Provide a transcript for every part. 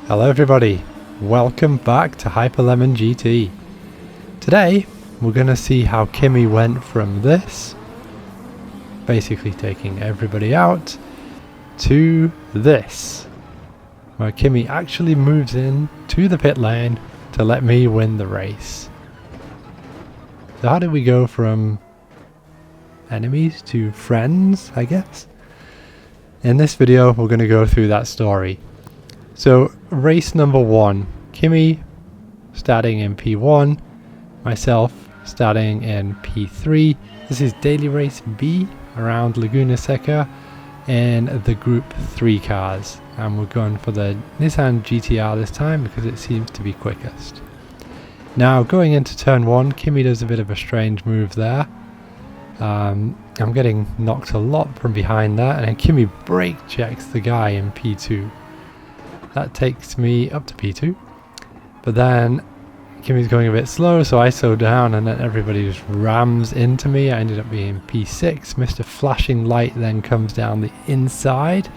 Hello everybody, welcome back to Hyperlemon GT. Today we're going to see how Kimi went from this, basically taking everybody out, to this, where Kimi actually moves in to the pit lane to let me win the race. So how did we go from enemies to friends, I guess? In this video we're going to go through that story. So race number 1, Kimi starting in P1, myself starting in P3. This is daily race B around Laguna Seca in the group 3 cars, and we're going for the Nissan GTR this time because it seems to be quickest. Now going into turn 1, Kimi does a bit of a strange move there. I'm getting knocked a lot from behind that, and then Kimi brake checks the guy in P2. That takes me up to P2, but then Kimi's going a bit slow, so I slow down and then everybody just rams into me. I ended up being P6. Mr. Flashing Light then comes down the inside.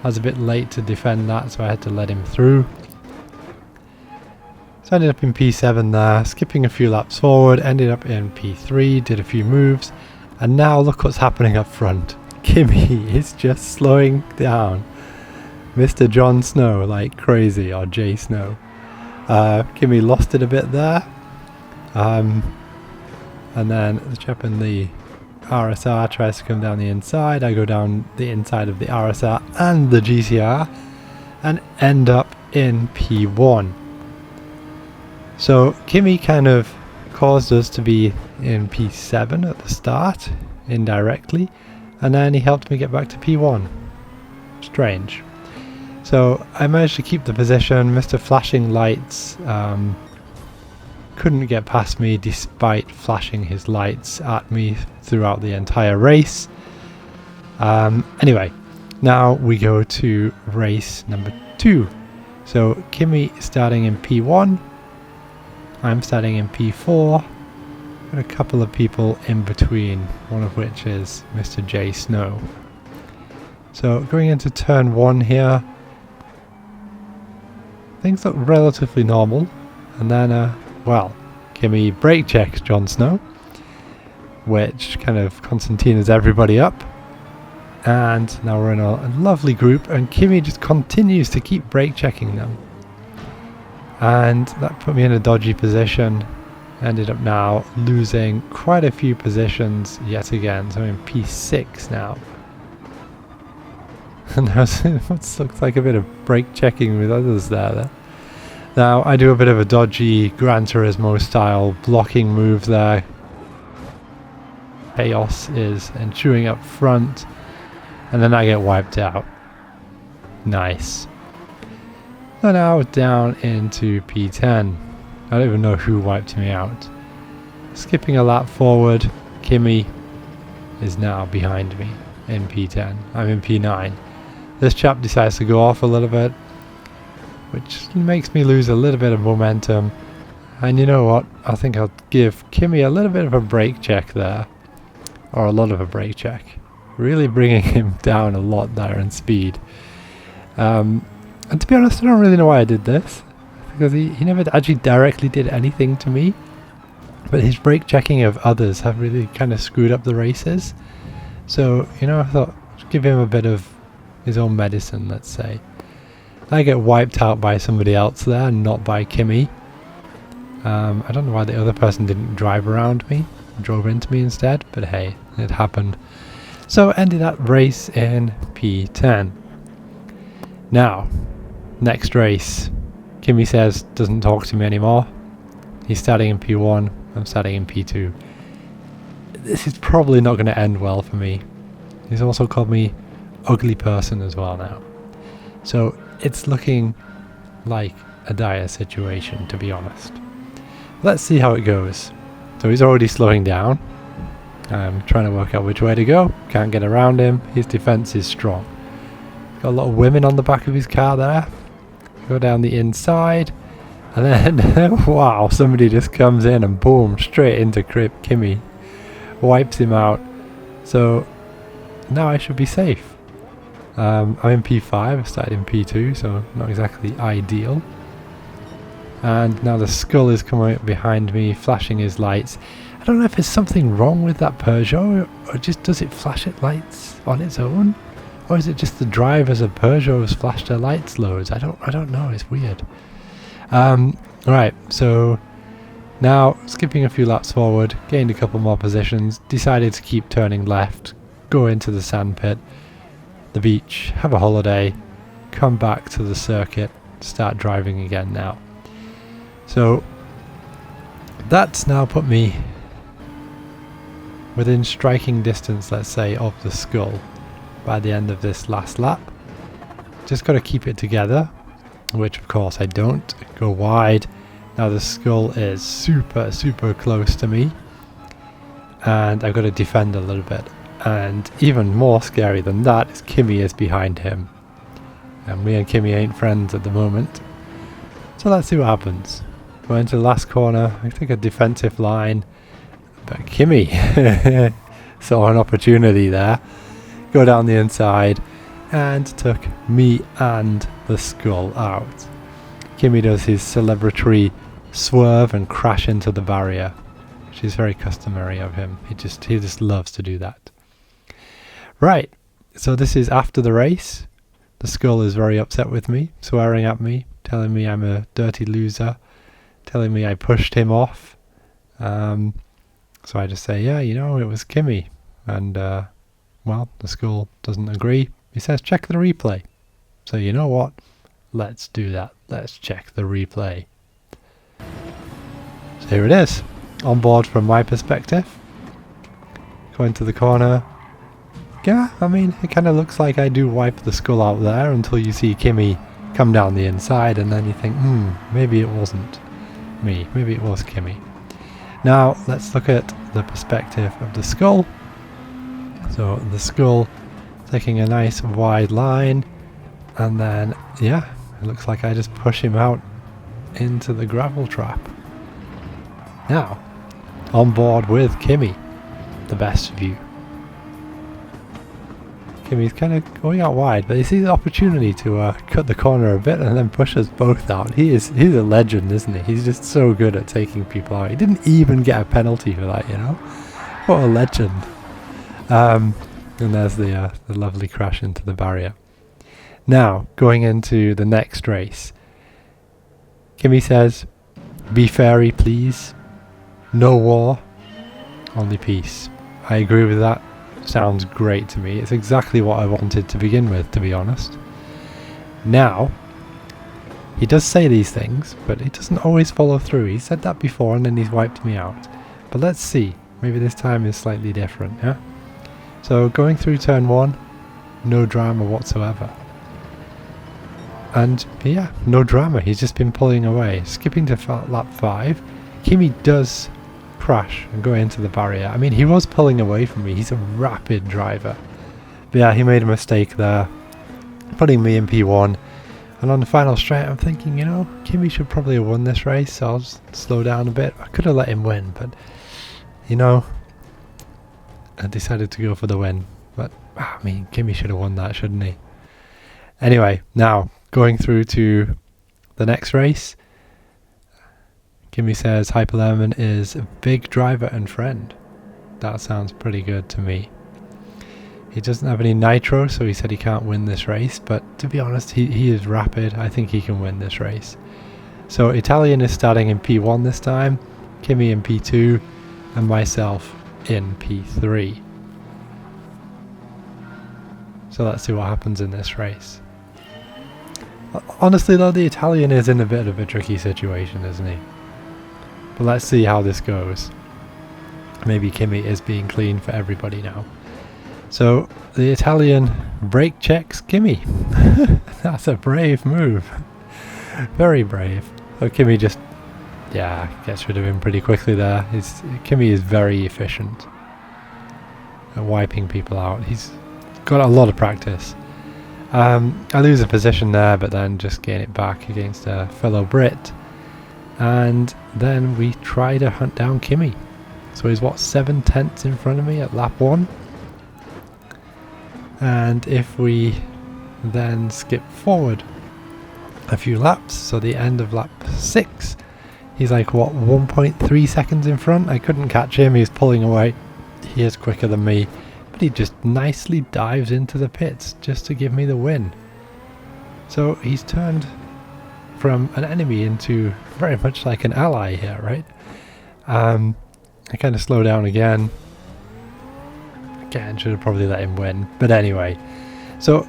I was a bit late to defend that, so I had to let him through. So I ended up in P7 there, skipping a few laps forward, ended up in P3, did a few moves, and now look what's happening up front. Kimi is just slowing down. Mr. Jon Snow like crazy, or Jay Snow. Kimi lost it a bit there. And then the chap in the RSR tries to come down the inside. I go down the inside of the RSR and the GTR and end up in P1. So Kimi kind of caused us to be in P7 at the start, indirectly, and then he helped me get back to P1. Strange. So I managed to keep the position. Mr. Flashing Lights couldn't get past me despite flashing his lights at me throughout the entire race. Anyway, now we go to race number 2. So Kimi starting in P1, I'm starting in P4, and a couple of people in between, one of which is Mr. Jay Snow. So going into turn 1 here, things look relatively normal, and then, well, Kimi brake checks Jon Snow, which kind of concertinas everybody up, and now we're in a lovely group, and Kimi just continues to keep brake checking them, and that put me in a dodgy position. Ended up now losing quite a few positions yet again, so I'm in P6 now. And there's what looks like a bit of brake checking with others there. Now I do a bit of a dodgy Gran Turismo style blocking move there. Chaos is ensuing up front, and then I get wiped out. Nice. So now down into P10. I don't even know who wiped me out. Skipping a lap forward, Kimi is now behind me in P10. I'm in P9. This chap decides to go off a little bit, which makes me lose a little bit of momentum. And you know what? I think I'll give Kimi a little bit of a brake check there. Or a lot of a brake check. Really bringing him down a lot there in speed. And to be honest, I don't really know why I did this. Because he never actually directly did anything to me. But his brake checking of others have really kind of screwed up the races. So, you know, I thought, give him a bit of his own medicine, let's say. I get wiped out by somebody else there, not by Kimi. I don't know why the other person didn't drive around me, drove into me instead, but hey, it happened. So ended that race in P10. Now, next race, Kimi says doesn't talk to me anymore. He's starting in P1, I'm starting in P2. This is probably not going to end well for me. He's also called me ugly person as well now. So it's looking like a dire situation, to be honest. Let's see how it goes. So he's already slowing down. I'm trying to work out which way to go. Can't get around him. His defense is strong. Got a lot of women on the back of his car there. Go down the inside. And then, wow, somebody just comes in and boom, straight into Kimi. Wipes him out. So now I should be safe. I'm in P5, I started in P2, so not exactly ideal. And now the Skull is coming up behind me, flashing his lights. I don't know if there's something wrong with that Peugeot, or just does it flash its lights on its own? Or is it just the drivers of Peugeots flash their lights loads? I don't know, it's weird. Right, so now skipping a few laps forward, gained a couple more positions, decided to keep turning left, go into the sandpit, the beach, have a holiday, come back to the circuit, start driving again now. So that's now put me within striking distance, let's say, of the Skull by the end of this last lap. Just got to keep it together, which of course I don't. Go wide. Now the Skull is super close to me, and I've got to defend a little bit. And even more scary than that is Kimi is behind him, and me and Kimi ain't friends at the moment. So let's see what happens. Go into the last corner, I take a defensive line, but Kimi saw an opportunity there, go down the inside and took me and the Skull out. Kimi does his celebratory swerve and crash into the barrier, which is very customary of him. He just loves to do that. Right, so this is after the race. The Skull is very upset with me, swearing at me, telling me I'm a dirty loser, telling me I pushed him off. So I just say, yeah, you know, it was Kimi. And, well, the Skull doesn't agree. He says, check the replay. So you know what? Let's do that. Let's check the replay. So here it is. On board from my perspective. Going to the corner. Yeah, I mean, it kind of looks like I do wipe the Skull out there until you see Kimi come down the inside, and then you think, maybe it wasn't me. Maybe it was Kimi. Now, let's look at the perspective of the Skull. So, the Skull taking a nice wide line, and then, yeah, it looks like I just push him out into the gravel trap. Now, on board with Kimi, the best view. Kimi's kind of going out wide, but he sees the opportunity to cut the corner a bit and then push us both out. He's a legend, isn't he? He's just so good at taking people out. He didn't even get a penalty for that, you know? What a legend. And there's the lovely crash into the barrier. Now, going into the next race. Kimi says, be fairy, please. No war, only peace. I agree with that. Sounds great to me. It's exactly what I wanted to begin with, to be honest. Now, he does say these things, but he doesn't always follow through. He said that before and then he's wiped me out. But let's see. Maybe this time is slightly different, yeah? So, going through turn 1, no drama whatsoever. And, yeah, no drama. He's just been pulling away. Skipping to lap 5, Kimi does crash and go into the barrier. I mean, he was pulling away from me. He's a rapid driver. But yeah, he made a mistake there, putting me in P1. And on the final straight, I'm thinking, you know, Kimi should probably have won this race, so I'll just slow down a bit. I could have let him win, but, you know, I decided to go for the win. But, I mean, Kimi should have won that, shouldn't he? Anyway, now, going through to the next race. Kimi says Hyperlemon is a big driver and friend. That sounds pretty good to me. He doesn't have any nitro, so he said he can't win this race, but to be honest, he is rapid. I think he can win this race. So Italian is starting in P1 this time, Kimi in P2, and myself in P3. So let's see what happens in this race. Honestly though, the Italian is in a bit of a tricky situation, isn't he? But let's see how this goes. Maybe Kimi is being clean for everybody now. So the Italian brake checks Kimi. That's a brave move. Very brave. So Kimi just, yeah, gets rid of him pretty quickly there. Kimi is very efficient at wiping people out. He's got a lot of practice. I lose a position there, but then just gain it back against a fellow Brit. And then we try to hunt down Kimi. So he's what, 7/10 in front of me at lap 1. And if we then skip forward a few laps, so the end of lap 6, he's like, what, 1.3 seconds in front? I couldn't catch him, he's pulling away. He is quicker than me, but he just nicely dives into the pits just to give me the win. So he's turned from an enemy into very much like an ally here, right? I kind of slow down again. Again, should have probably let him win. But anyway, so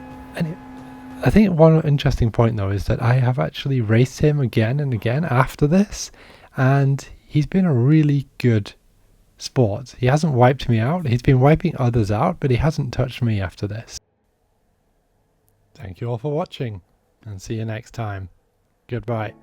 I think one interesting point though is that I have actually raced him again and again after this, and he's been a really good sport. He hasn't wiped me out. He's been wiping others out, but he hasn't touched me after this. Thank you all for watching, and see you next time. Goodbye.